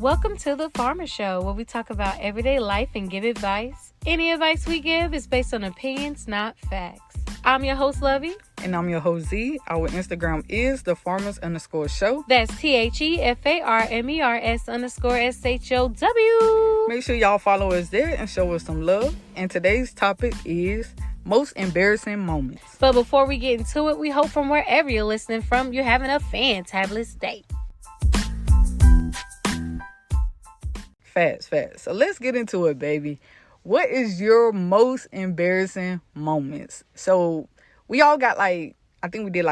Welcome to The Farmer Show, where we talk about everyday life and give advice. Any advice we give is based on opinions, not facts. I'm your host, Lovey. And I'm your host, Z. Our Instagram is thefarmers_show. That's TheFarmers_SHOW. Make sure y'all follow us there and show us some love. And today's topic is most embarrassing moments. But before we get into it, we hope from wherever you're listening from, you're having a fantabulous day. Fast. So let's get into it, baby. What is your most embarrassing moments? So we all got I think we did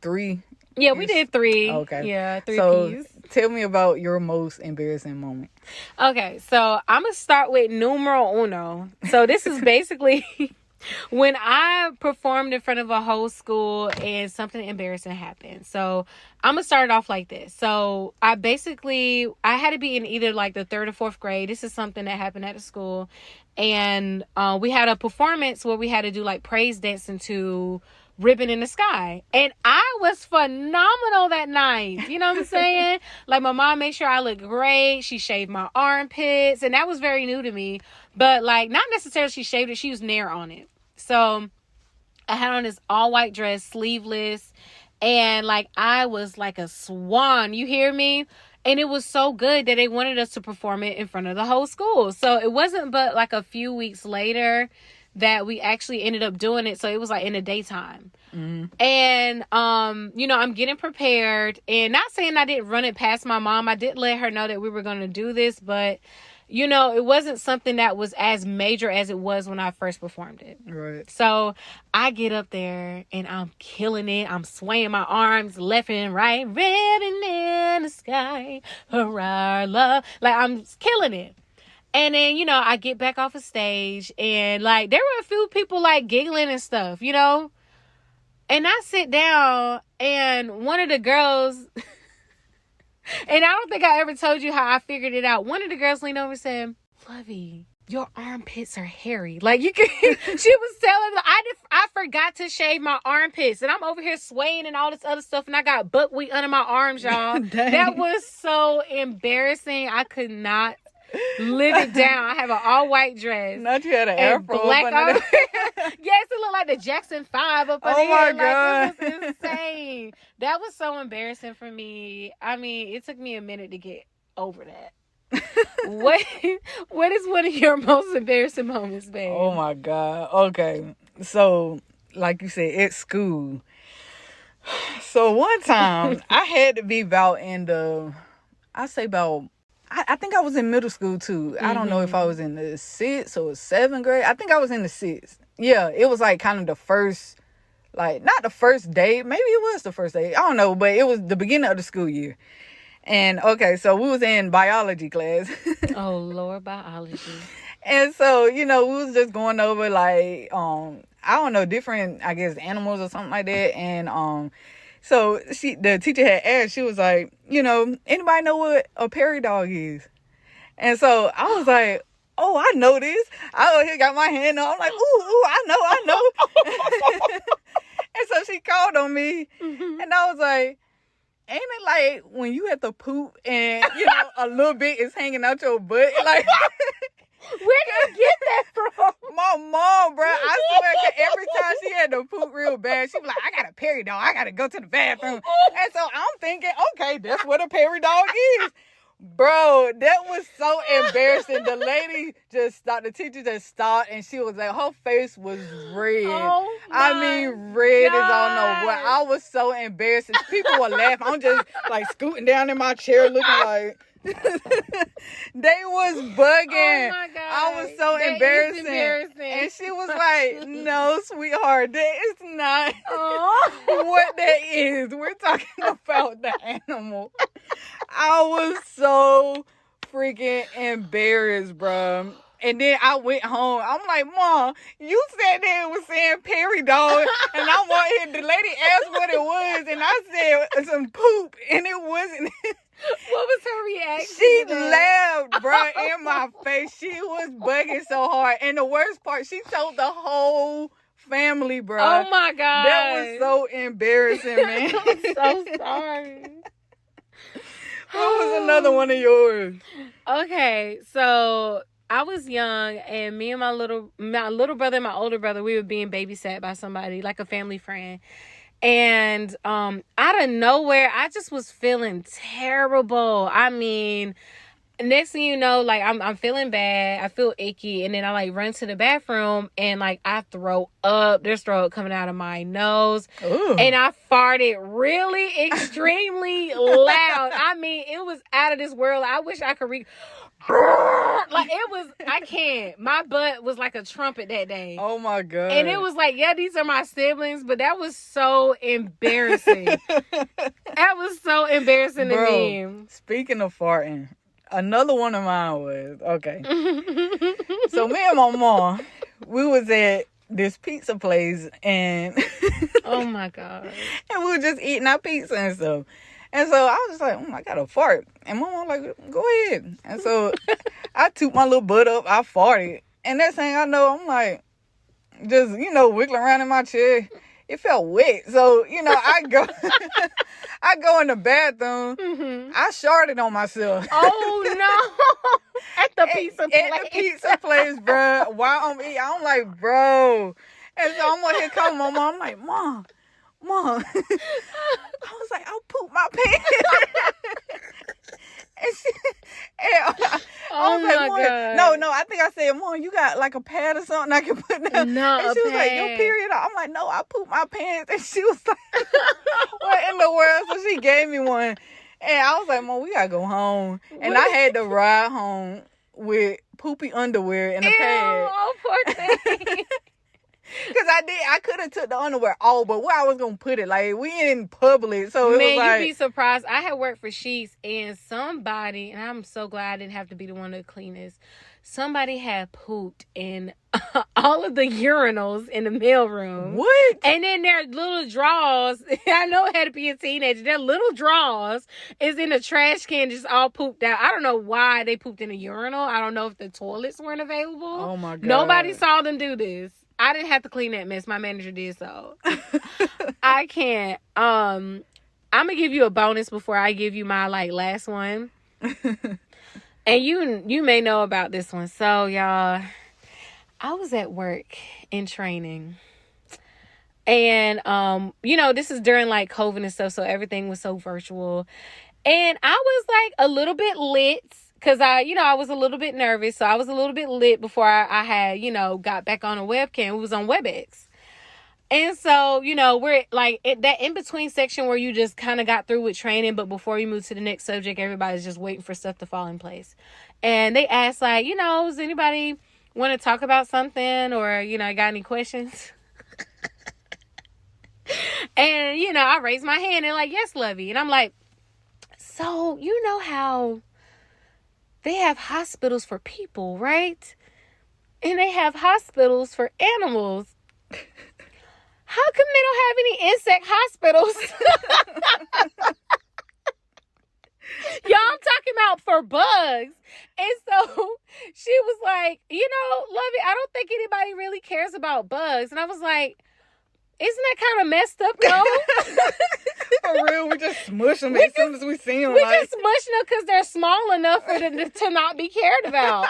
3? Yeah, we did 3. Okay. Yeah, 3 So tell me about your most embarrassing moment. Okay, so I'm going to start with numero uno. So this is basically when I performed in front of a whole school and something embarrassing happened. So I'm going to start it off like this. So I had to be in either the 3rd or 4th grade. This is something that happened at the school. And we had a performance where we had to do praise dancing to Ribbon in the Sky. And I was phenomenal that night. You know what I'm saying? My mom made sure I looked great. She shaved my armpits. And that was very new to me. But not necessarily she shaved it. She used Nair on it. So I had on this all white dress, sleeveless. And I was like a swan. You hear me? And it was so good that they wanted us to perform it in front of the whole school. So it wasn't but a few weeks later that we actually ended up doing it. So it was in the daytime. Mm-hmm. And, I'm getting prepared. And not saying I didn't run it past my mom. I did let her know that we were going to do this. But, it wasn't something that was as major as it was when I first performed it. Right. So I get up there and I'm killing it. I'm swaying my arms left and right. Ribbon in the sky for our love. I'm killing it. And then, I get back off the stage and there were a few people giggling and stuff, And I sit down and one of the girls, and I don't think I ever told you how I figured it out. One of the girls leaned over and said, "Lovey, your armpits are hairy." She was telling me, I forgot to shave my armpits and I'm over here swaying and all this other stuff. And I got buckwheat under my arms, y'all. That was so embarrassing. I could not live it down. I have an all white dress. Not you had an afro black up Yes, it looked like the Jackson 5 up under here. Oh my God. It was insane. That was so embarrassing for me. I mean, it took me a minute to get over that. What is one of your most embarrassing moments, babe? Oh my God. Okay. So, like you said, at school. So one time I had to be I think I was in middle school too. Mm-hmm. I don't know if I was in the 6th or 7th grade. I think I was in the 6th. Yeah, it was kind of the first, not the first day. Maybe it was the first day. I don't know, but it was the beginning of the school year. And okay, so we was in biology class. Oh, Lord, biology. And so, we was just going over I don't know, different, I guess, animals or something like that. And so the teacher had asked, she was like, anybody know what a prairie dog is? And so I was like, oh, I know this. I over here got my hand up. I'm like, ooh, I know. And so she called on me. Mm-hmm. And I was like, ain't it when you have to poop and, a little bit is hanging out your butt? Where did you get that from? My mom, bro. I swear, every time she had to poop real bad, she was like, I got a prairie dog. I got to go to the bathroom. And so I'm thinking, okay, that's what a prairie dog is. Bro, that was so embarrassing. The lady just stopped. The teacher just stopped, and she was her face was red. Oh I mean, red God. As I don't know what. I was so embarrassed. People were laughing. I'm just scooting down in my chair looking like... They was bugging. Oh my God. I was so embarrassing. And she was like, no, sweetheart, that is not what that is. We're talking about the animal. I was so freaking embarrassed, bro. And then I went home. I'm like, Mom, you said that it was saying prairie dog. And I wanted, the lady asked what it was. And I said some poop. And it wasn't. What was her reaction? She laughed, bro, in my face. She was bugging so hard. And the worst part, she told the whole family, bro. Oh my God. That was so embarrassing, man. I'm so sorry. What was another one of yours? Okay, so I was young, and me and my little brother and my older brother, we were being babysat by somebody, like a family friend. And out of nowhere, I just was feeling terrible. I mean, next thing you know, like I'm feeling bad. I feel icky, and then I like run to the bathroom, and like I throw up. There's throw up coming out of my nose. Ooh. And I farted really extremely loud. I mean, it was out of this world. I wish I could like it was. I can't. My butt was like a trumpet that day. Oh my God. And it was like, yeah, these are my siblings, but that was so embarrassing. That was so embarrassing to me. Speaking of farting, another one of mine was, okay. So me and my mom, we was at this pizza place, and oh my God. And we were just eating our pizza and stuff. And so I was just like, I got a fart. And my mom like, go ahead. And so I took my little butt up, I farted. And next thing I know, I'm like, just, wiggling around in my chair. It felt wet. So, I go in the bathroom. Mm-hmm. I sharted on myself. Oh, no. At the pizza place. At the pizza place, bro. While I'm eating, I'm like, bro. And so I'm like, here come my mom. I'm like, Mom. I was like, I'll poop my pants. Oh my God. No, I think I said, Mom, you got like a pad or something I can put down? No, and she was like, your period? I'm like, no, I pooped my pants. And she was like, what in the world? So she gave me one. And I was like, Mom, we gotta go home. And I had to ride home with poopy underwear and a pad. Oh, poor thing. Because I could have took the underwear off, but where I was going to put it, like, we in public, so it was like... you'd be surprised. I had worked for Sheetz, and somebody, and I'm so glad I didn't have to be the one to clean this, somebody had pooped in all of the urinals in the mailroom. What? And then their little drawers, I know it had to be a teenager, their little drawers is in the trash can just all pooped out. I don't know why they pooped in a urinal. I don't know if the toilets weren't available. Oh, my God. Nobody saw them do this. I didn't have to clean that mess. My manager did so. I can't. I'm gonna give you a bonus before I give you my last one. And you may know about this one. So y'all, I was at work in training. And this is during COVID and stuff, so everything was so virtual. And I was a little bit lit. Because I was a little bit nervous. So I was a little bit lit before I had, got back on a webcam. It was on WebEx. And so, we're at that in-between section where you just kind of got through with training. But before you move to the next subject, everybody's just waiting for stuff to fall in place. And they asked, does anybody want to talk about something? Or, got any questions? And, I raised my hand and yes, Lovey. And I'm like, so you know how... they have hospitals for people, right? And they have hospitals for animals. How come they don't have any insect hospitals? Y'all, I'm talking about for bugs. And so she was like, Lovey, I don't think anybody really cares about bugs. And I was like, isn't that kind of messed up, though? For real, we just smush them as soon as we see them. We just smush them because they're small enough for them to not be cared about.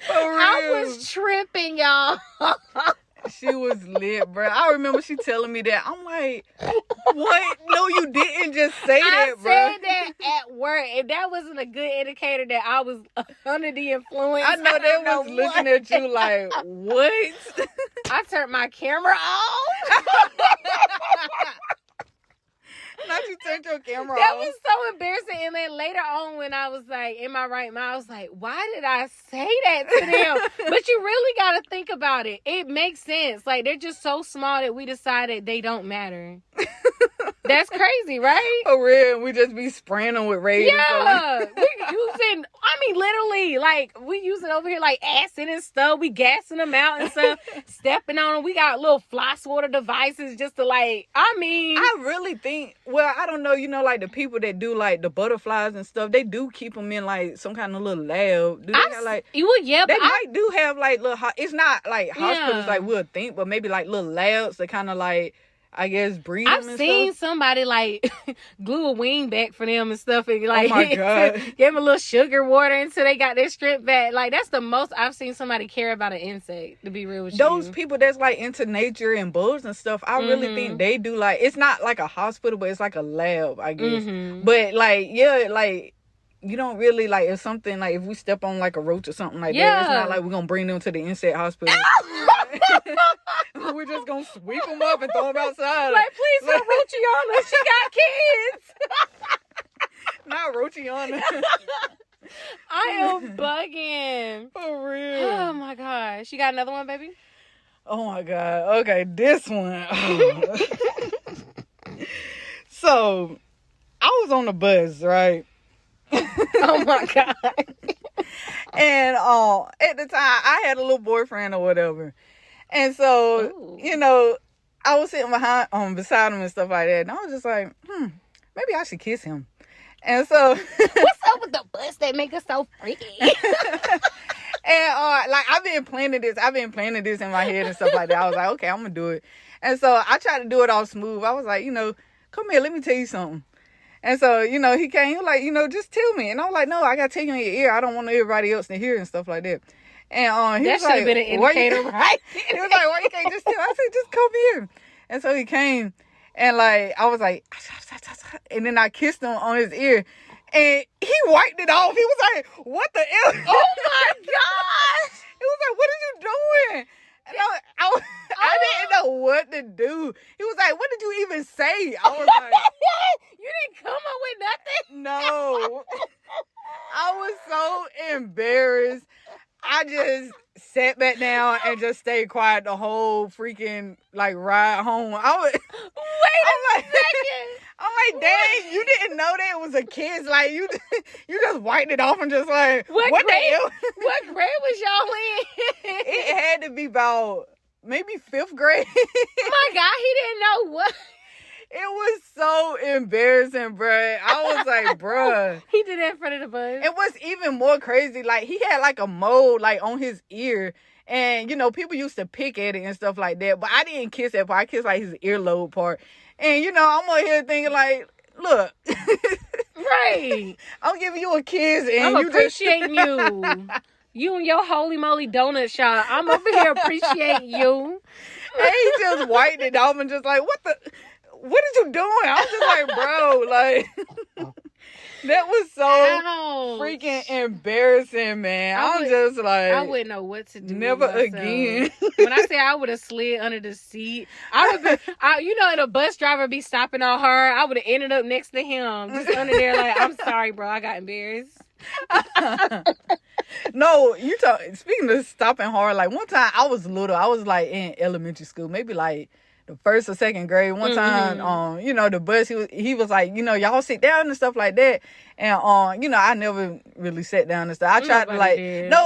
For real. I was tripping, y'all. She was lit, bro. I remember she telling me that. I'm like, what? No, you didn't just say that, bro. I said that at work. If that wasn't a good indicator that I was under the influence, I know they was looking at you like, what? I turned my camera off. Not you turned your camera That off. was so embarrassing. And then later on, when I was in my right mind, I was like, why did I say that to them? But you really got to think about it. It makes sense. They're just so small that we decided they don't matter. That's crazy, right? For real. We just be spraying them with rays. Yeah. We're using, literally, we using over here acid and stuff. We gassing them out and stuff, stepping on them. We got little fly swatter devices just to I really think, well, I don't know, the people that do the butterflies and stuff, they do keep them in some kind of little lab. Do they have they might have little, it's not hospitals we'll think, but maybe little labs that kind of I guess breed I've them and seen stuff. somebody like glue a wing back for them and stuff, and like, oh my God. give them a little sugar water until they got their strength back. Like, that's the most I've seen somebody care about an insect, to be real with Those you. people that's like into nature and bugs and stuff, I really think they do like, it's not like a hospital, but it's like a lab, I guess. But like, yeah, like, you don't really like, if something like, if we step on like a roach or something like that, it's not like we're gonna bring them to the insect hospital. We're just gonna sweep them up and throw them outside. Like, please don't Rochiana, she got kids. Not Rochiana. I am bugging. For real. Oh my gosh. You got another one, baby? Oh my God. Okay, this one. So, I was on the bus, right? Oh my God. And at the time, I had a little boyfriend or whatever. And so, you know, I was sitting beside him and stuff like that. And I was just like, maybe I should kiss him. And so, what's up with the bus that make us so freaky? And like I've been planning this in my head and stuff like that. I was like, okay, I'm gonna do it. And so I tried to do it all smooth. I was like, you know, come here, let me tell you something. And so, you know, he came, he was like, you know, just tell me. And I was like, no, I gotta tell you in your ear. I don't want everybody else to hear and stuff like that. And he that was should like, have been an indicator, right? He was like, why you can't just tell? I said, just come here. And so he came, and like I was like, and then I kissed him on his ear, and he wiped it off. He was like, what the hell? Oh my gosh! He was like, what are you doing? And I didn't know what to do. He was like, what did you even say? I was like, you didn't come up with nothing? No. I was so embarrassed. I just sat back down and just stayed quiet the whole freaking like ride home. Wait a second. I'm like, dang, you didn't know that it was a kiss. Like you just wiped it off and just like, what the hell? What grade was y'all in? It had to be about maybe 5th grade. My God, he didn't know what. It was so embarrassing, bruh. I was like, bruh. He did that in front of the bus. It was even more crazy. Like, he had like a mole like on his ear. And, you know, people used to pick at it and stuff like that. But I didn't kiss that part. I kissed like his earlobe part. And, you know, I'm over here thinking like, look. Right. I'm giving you a kiss. And I'm appreciating you. You and your holy moly donut shop. I'm over here appreciating you. And he just wiped it off and just like, what are you doing? I was just like, bro, like, that was so freaking embarrassing, man. I'm just like, I wouldn't know what to do. Never again. When I say I would have slid under the seat, I would have been, you know, and a bus driver be stopping on her, I would have ended up next to him, just under there like, I'm sorry, bro, I got embarrassed. No, speaking of stopping hard, like one time I was little, I was like in elementary school, maybe like the 1st or 2nd grade. One time, you know, the bus, he was like, you know, y'all sit down and stuff like that. And, you know, I never really sat down and stuff. I tried to like,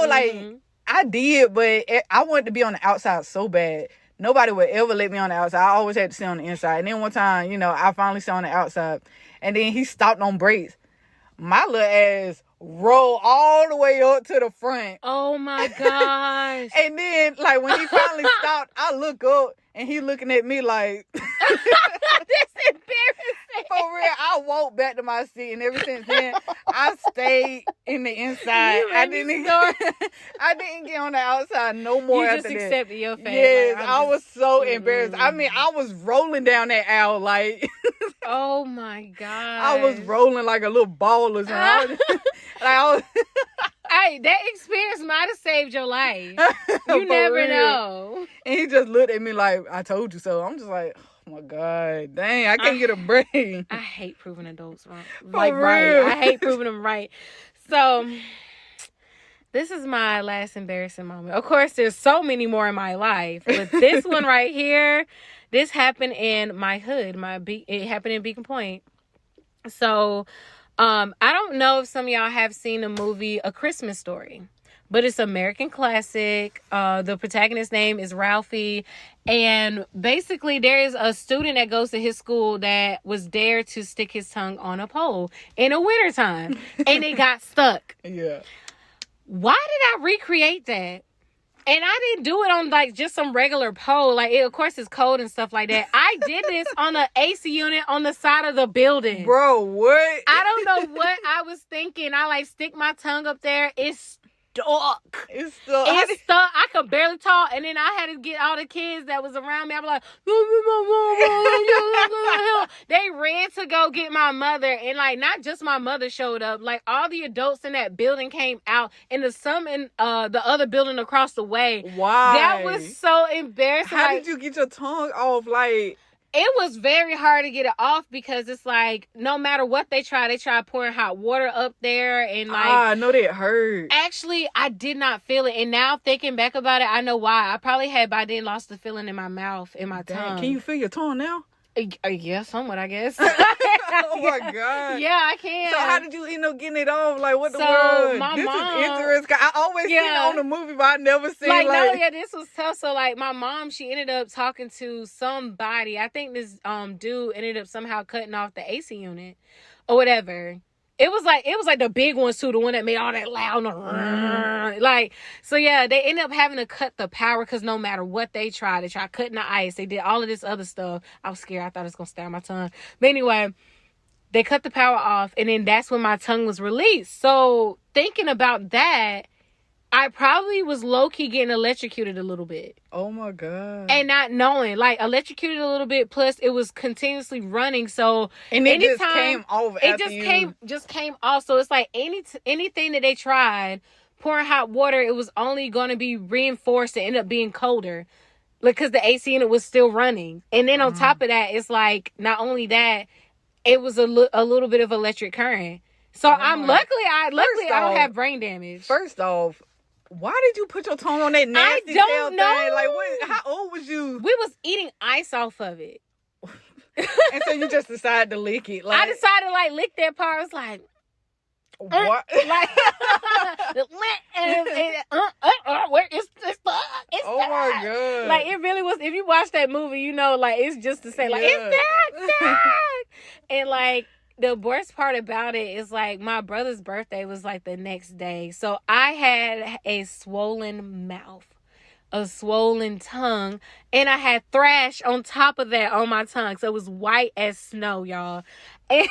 like I did, but I wanted to be on the outside so bad. Nobody would ever let me on the outside. I always had to sit on the inside. And then one time, you know, I finally sat on the outside. And then he stopped on brakes. My little ass rolled all the way up to the front. Oh my gosh. And then, like, when he finally stopped, I look up and he looking at me like, that's embarrassing. For real, I walked back to my seat, and ever since then, I stayed in the inside. I didn't get on the outside no more. You after just that. accepted your fate. Yes, like, I was so embarrassed. I mean, I was rolling down that aisle like. Oh my God! I was rolling like a little ball or something. Hey, that experience might have saved your life. You never know. And he just looked at me like, I told you so. I'm just like, oh my God, dang, I can't get a break. I hate proving adults wrong. Like, right. I hate proving them right. So, this is my last embarrassing moment. Of course, there's so many more in my life. But this one right here, this happened in my hood. It happened in Beacon Point. So, I don't know if some of y'all have seen the movie A Christmas Story, but it's an American classic. The protagonist's name is Ralphie. And basically there is a student that goes to his school that was dared to stick his tongue on a pole in the wintertime and it got stuck. Yeah. Why did I recreate that And I didn't do it on like just some regular pole. Like, of course, it's cold and stuff like that. I did this on an AC unit on the side of the building. Bro, what? I don't know what I was thinking. I like stick my tongue up there. It's stuck. It's stuck. It's stuck. I could barely talk. And then I had to get all the kids that was around me. I'm like, they ran to go get my mother. And like, not just my mother showed up. Like, all the adults in that building came out. And the some in the other building across the way. Why? That was so embarrassing. How like, did you get your tongue off? Like, it was very hard to get it off because it's like, no matter what they try pouring hot water up there. And like, I know that hurt. Actually, I did not feel it. And now thinking back about it, I know why. I probably had by then lost the feeling in my mouth, in my tongue. Can you feel your tongue now? Yeah, somewhat, I guess. Oh my God. Yeah, I can. So how did you end up getting it off? Like, what the So, word? my This mom- is interesting. I always seen it on the movie, but I never seen no, yeah, this was tough. So like my mom, she ended up talking to somebody. I think this dude ended up somehow cutting off the AC unit or whatever. It was like the big ones too, the one that made all that loud, like, so yeah, they ended up having to cut the power because no matter what they tried cutting the ice, they did all of this other stuff. I was scared. I thought it was gonna stay on my tongue, but anyway, they cut the power off, and then that's when my tongue was released. So thinking about that, I probably was low-key getting electrocuted a little bit. Oh, my God. And not knowing. Like, electrocuted a little bit, plus it was continuously running. So, and it just came off it just came off. So, it's like anything that they tried, pouring hot water, it was only going to be reinforced and end up being colder. Like, because the AC unit was still running. And then on top of that, it's like, not only that, it was a little bit of electric current. So, luckily I don't have brain damage. First off, why did you put your tongue on that nasty tail thing? Like, what? How old was you? We was eating ice off of it. And so you just decided to lick it. Like, I decided to like lick that part. I was like, what? Like, where is this? Oh my God! Like, it really was. If you watch that movie, you know, like, it's just to say, like, it's that. And like, the worst part about it is like my brother's birthday was like the next day. So I had a swollen mouth, a swollen tongue, and I had thrash on top of that on my tongue. So it was white as snow, y'all. And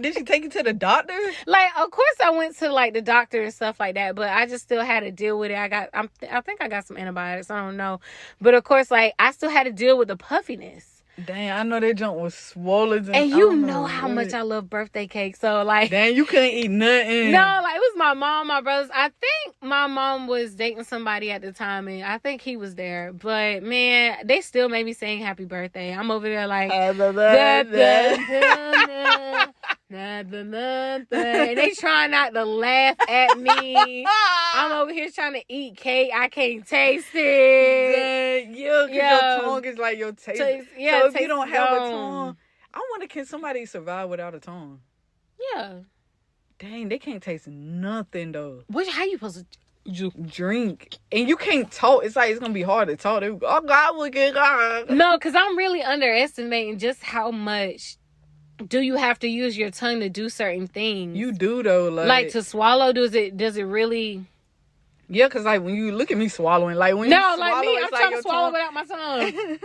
did she take you to the doctor? Like, of course I went to like the doctor and stuff like that, but I just still had to deal with it. I think I got some antibiotics. I don't know. But of course, like, I still had to deal with the puffiness. Dang, I know that junk was swollen. And you know how much I love birthday cake. So, like... Dang, you couldn't eat nothing. No, like, it was my mom, my brothers. I think my mom was dating somebody at the time, and I think he was there. But, man, they still made me sing happy birthday. I'm over there like... And they trying not to laugh at me. I'm over here trying to eat cake. I can't taste it. Yeah, because your tongue is like your taste. Yeah, so if you don't have a tongue, I wonder, can somebody survive without a tongue? Yeah. Dang, they can't taste nothing though. How you supposed to drink? And you can't talk. It's like it's gonna be hard to talk. Oh God, look at God. No, because I'm really underestimating just how much do you have to use your tongue to do certain things. You do though, like to swallow. Does it really? Yeah, because like when you look at me swallowing, like when you swallow, like me, I'm trying to swallow without my tongue.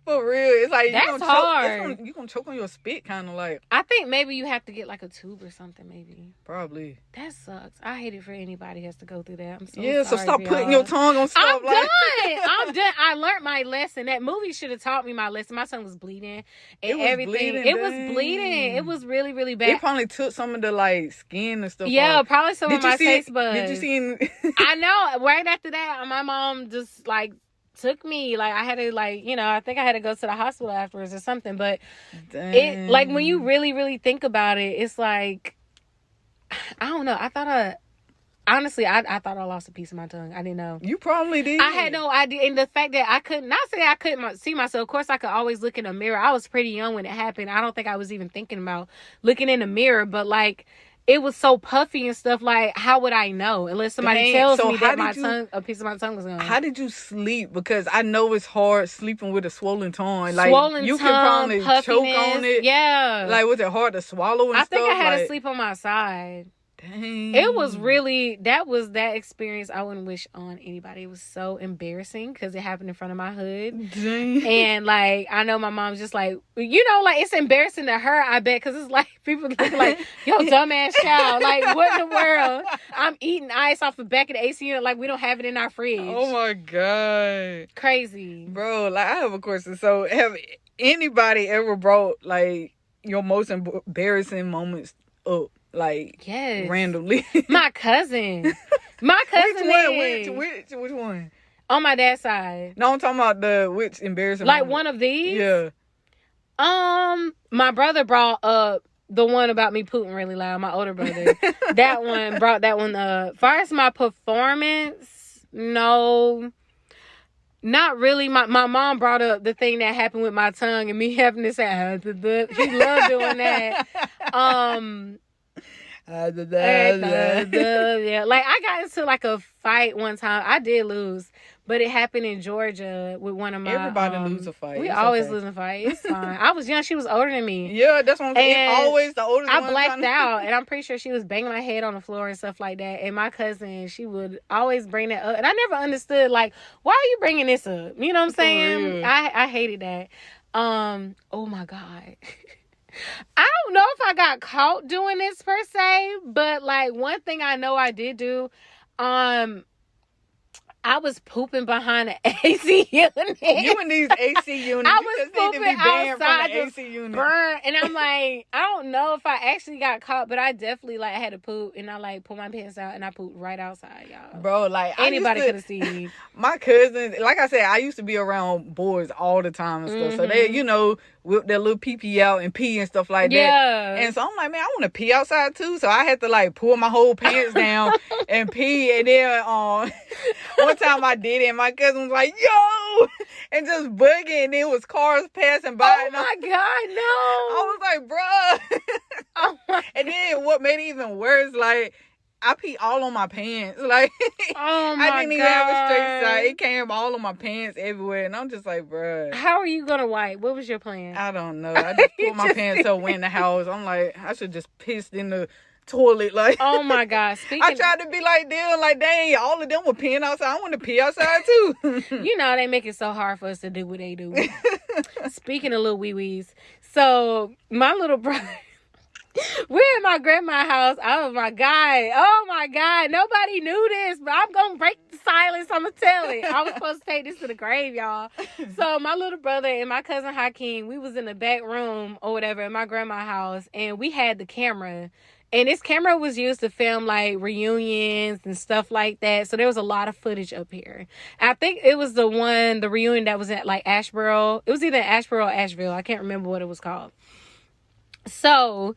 For real, it's like that's hard. You gonna choke on your spit, kind of like. I think maybe you have to get like a tube or something. Maybe. Probably. That sucks. I hate it for anybody who has to go through that. I'm so sorry. So stop putting your tongue on stuff. I'm done. I'm done. I learned my lesson. That movie should have taught me my lesson. My tongue was bleeding and everything. It was bleeding. It was really, really bad. It probably took some of the like skin and stuff. Yeah, off. Probably some of my taste buds. Did you see? I know. Right after that, my mom just like took me, like, I had to, like, you know, I think I had to go to the hospital afterwards or something. But it, like, when you really, really think about it, it's like, I don't know. I thought I thought I lost a piece of my tongue. I didn't know. You probably did. I had no idea. And the fact that I couldn't see myself. Of course, I could always look in a mirror. I was pretty young when it happened. I don't think I was even thinking about looking in the mirror. But, like, it was so puffy and stuff. Like, how would I know unless somebody tells me that a piece of my tongue was gone? How did you sleep? Because I know it's hard sleeping with a swollen tongue. Like, you can probably choke on it. Yeah. Like, was it hard to swallow and stuff? I think I had to sleep on my side. Dang. It was really, that experience I wouldn't wish on anybody. It was so embarrassing because it happened in front of my hood. Dang. And, like, I know my mom's just like, you know, like, it's embarrassing to her, I bet, because it's like, people look like, yo, dumbass child. Like, what in the world? I'm eating ice off the back of the AC unit like we don't have it in our fridge. Oh, my God. Crazy. Bro, like, I have a question. So, have anybody ever brought, like, your most embarrassing moments up? Like, yes, randomly. My cousin. Which one? On my dad's side. No, I'm talking about which embarrassing like moment? One of these? Yeah. My brother brought up the one about me pooting really loud. My older brother. That one brought that one up. As far as my performance, no. Not really. My mom brought up the thing that happened with my tongue and me having to say, she loved doing that. Yeah, like I got into like a fight one time. I did lose, but it happened in Georgia with one of my. Everybody lose a fight. We it's always okay. lose a fight. It's fine. I was young. She was older than me. Yeah, that's what I'm saying. And always the oldest. I blacked out, and I'm pretty sure she was banging my head on the floor and stuff like that. And my cousin, she would always bring that up, and I never understood like why are you bringing this up? You know what I'm saying? I hated that. Oh my God. I don't know if I got caught doing this per se, but like one thing I know I did do, I was pooping behind an AC unit. You in these AC units. I was pooping outside the AC unit. Burn, and I'm like, I don't know if I actually got caught, but I definitely like had to poop, and I like pulled my pants out and I pooped right outside, y'all. Bro, like anybody could have seen me. My cousins, like I said, I used to be around boys all the time and stuff. So they, you know, whip their little pee out and pee and stuff like that. Yeah. And so I'm like, man, I want to pee outside too. So I had to like pull my whole pants down and pee. And then one time I did it and my cousin was like, yo, and just bugging. And there was cars passing by. Oh my God, no. I was like, bruh. And then what made it even worse, like, I peed all on my pants. Like, oh my I didn't even have a straight side. It came all on my pants everywhere. And I'm just like, bruh. How are you going to wipe? What was your plan? I don't know. I just pulled my pants up, went in the house. I'm like, I should just pissed in the toilet. Like, oh my God. I tried to be like them. Like, dang, all of them were peeing outside. I want to pee outside too. You know, they make it so hard for us to do what they do. Speaking of little wee-wees. So, my little brother... We're in my grandma's house. Oh my God. Nobody knew this, but I'm going to break the silence. I'm going to tell it. I was supposed to take this to the grave, y'all. So my little brother and my cousin Hakeem, we was in the back room or whatever in my grandma's house, and we had the camera. And this camera was used to film like reunions and stuff like that. So there was a lot of footage up here. I think it was the reunion that was at like Asheboro. It was either Asheboro or Asheville. I can't remember what it was called. So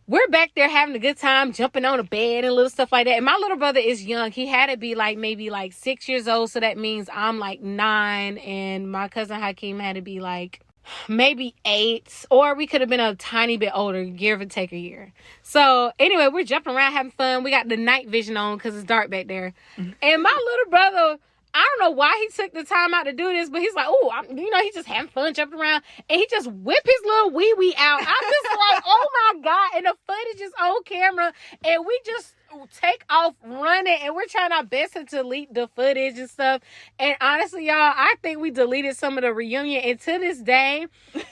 we're back there having a good time, jumping on a bed and little stuff like that. And my little brother is young. He had to be like maybe like 6 years old. So that means I'm like 9. And my cousin Hakeem had to be like maybe 8. Or we could have been a tiny bit older, give or take a year. So anyway, we're jumping around having fun. We got the night vision on because it's dark back there. And my little brother... I don't know why he took the time out to do this, but he's like, he's just having fun jumping around. And he just whipped his little wee-wee out. I'm just like, oh my God. And the footage is on camera. And we just take off running. And we're trying our best to delete the footage and stuff. And honestly, y'all, I think we deleted some of the reunion. And to this day,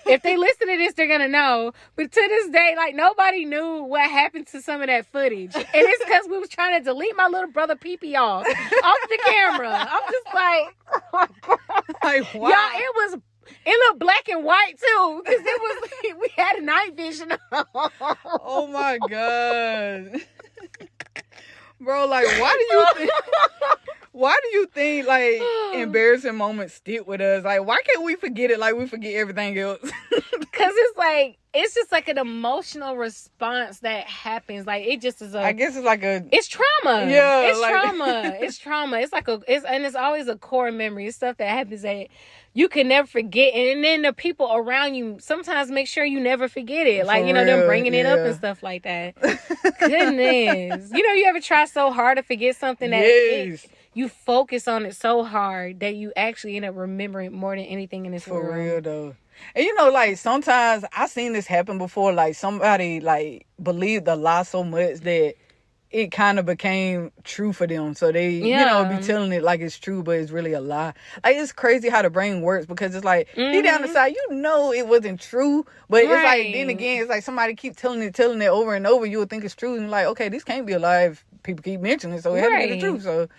if they listen to this, they're going to know. But to this day, like, nobody knew what happened to some of that footage. And it's because we was trying to delete my little brother pee-pee off the camera. I'm just like, oh my God. Like, wow. Y'all, it looked black and white too, because we had a night vision on. Oh my God. Bro, like, why do you think like embarrassing moments stick with us? Like, why can't we forget it like we forget everything else? Because it's just like an emotional response that happens. Like, it just is I guess it's like it's trauma. Yeah. It's trauma. It's trauma. It's like it's always a core memory. It's stuff that happens that you can never forget. And then the people around you sometimes make sure you never forget it. Like, them bringing it up and stuff like that. Goodness. You ever try so hard to forget something that you focus on it so hard that you actually end up remembering more than anything in this world. For real, though. And like, sometimes I seen this happen before. Like, somebody, like, believed a lie so much that it kind of became true for them. So they, be telling it like it's true, but it's really a lie. Like, it's crazy how the brain works, because it's like, deep down inside, it wasn't true. But it's like, then again, it's like somebody keep telling it over and over. You would think it's true. And like, okay, this can't be a lie if people keep mentioning it. So it had to be the truth. So...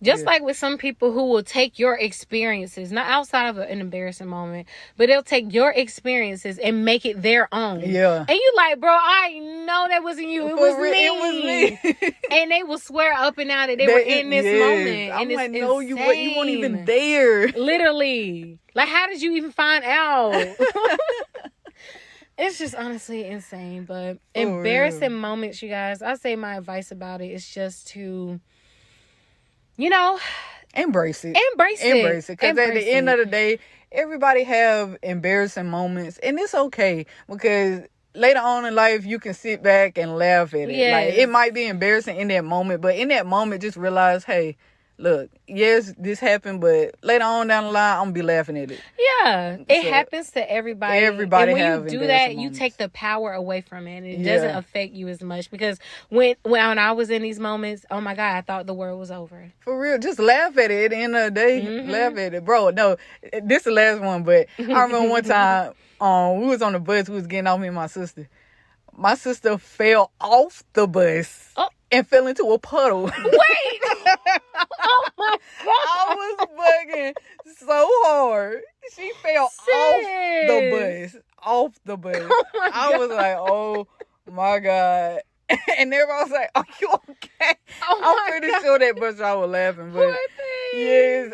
Just like with some people who will take your experiences, not outside of an embarrassing moment, but they'll take your experiences and make it their own. Yeah. And you like, bro, I know that wasn't you. It was me. It was me. And they will swear up and down that they were in this moment. I'm and like, it's no, you weren't even there. Literally. Like, how did you even find out? It's just honestly insane. But embarrassing moments, you guys, I say my advice about it is just to... embrace it. Embrace it. Because at the end of the day, everybody have embarrassing moments, and it's okay, because later on in life, you can sit back and laugh at it. Yes. Like, it might be embarrassing in that moment, but in that moment, just realize, hey, look, yes, this happened, but later on down the line, I'm gonna be laughing at it. Yeah, it happens to everybody. Everybody, and when you do that, you take the power away from it, and it doesn't affect you as much. Because when I was in these moments, oh my God, I thought the world was over. For real, just laugh at it. At the end of the day, laugh at it, bro. No, this is the last one, but I remember one time, we was on the bus, we was getting off, me and my sister. My sister fell off the bus. And fell into a puddle. Wait! Oh my God! I was bugging so hard. She fell off the bus. Oh my I God. was like, oh my God. And everybody was like, are you okay? I'm pretty sure that bus driver was laughing. But yes.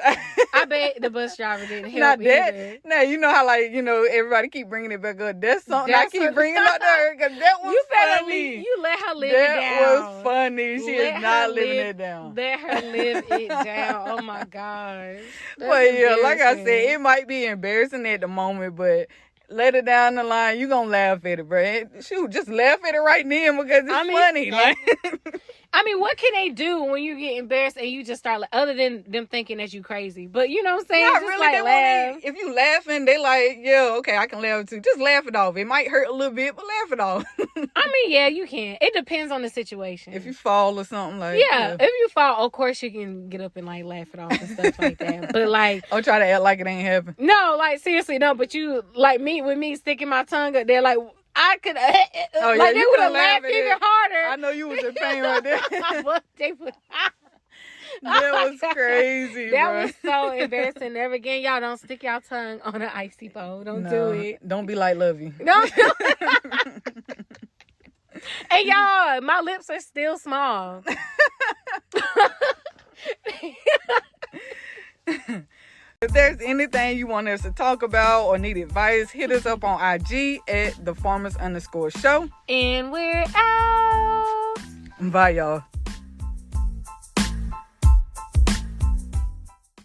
I bet the bus driver didn't help Not that. either. Now, you know how, like, everybody keep bringing it back up. That's something I keep bringing up to her, because that was funny. You let her live it down. That was funny. She is not living it down. Let her live it down. Oh, my gosh. But, yeah, like I said, it might be embarrassing at the moment, but... later down the line, you gonna laugh at it, bro. Shoot, just laugh at it right then, because it's funny. Like, I mean, what can they do when you get embarrassed and you just start, other than them thinking that you crazy? But you know what I'm saying? Not just really. like laugh. If you laughing, they like, yeah, okay, I can laugh too. Just laugh it off. It might hurt a little bit, but laugh it off. I mean, yeah, you can. It depends on the situation. If you fall or something, like, if you fall, of course you can get up and like laugh it off and stuff like that. But like, I'll try to act like it ain't happened. No, like seriously, no. But you like with me sticking my tongue up there, like I could, like they would have laughed even harder. I know you was in pain right there. That was crazy, That bro. was so embarrassing. Never again, y'all don't stick your tongue on an icy pole. Don't do it. Don't be like Lovey. Don't do it. Hey, y'all, my lips are still small. If there's anything you want us to talk about or need advice, hit us up on IG at @thefarmers_show. And we're out. Bye, y'all.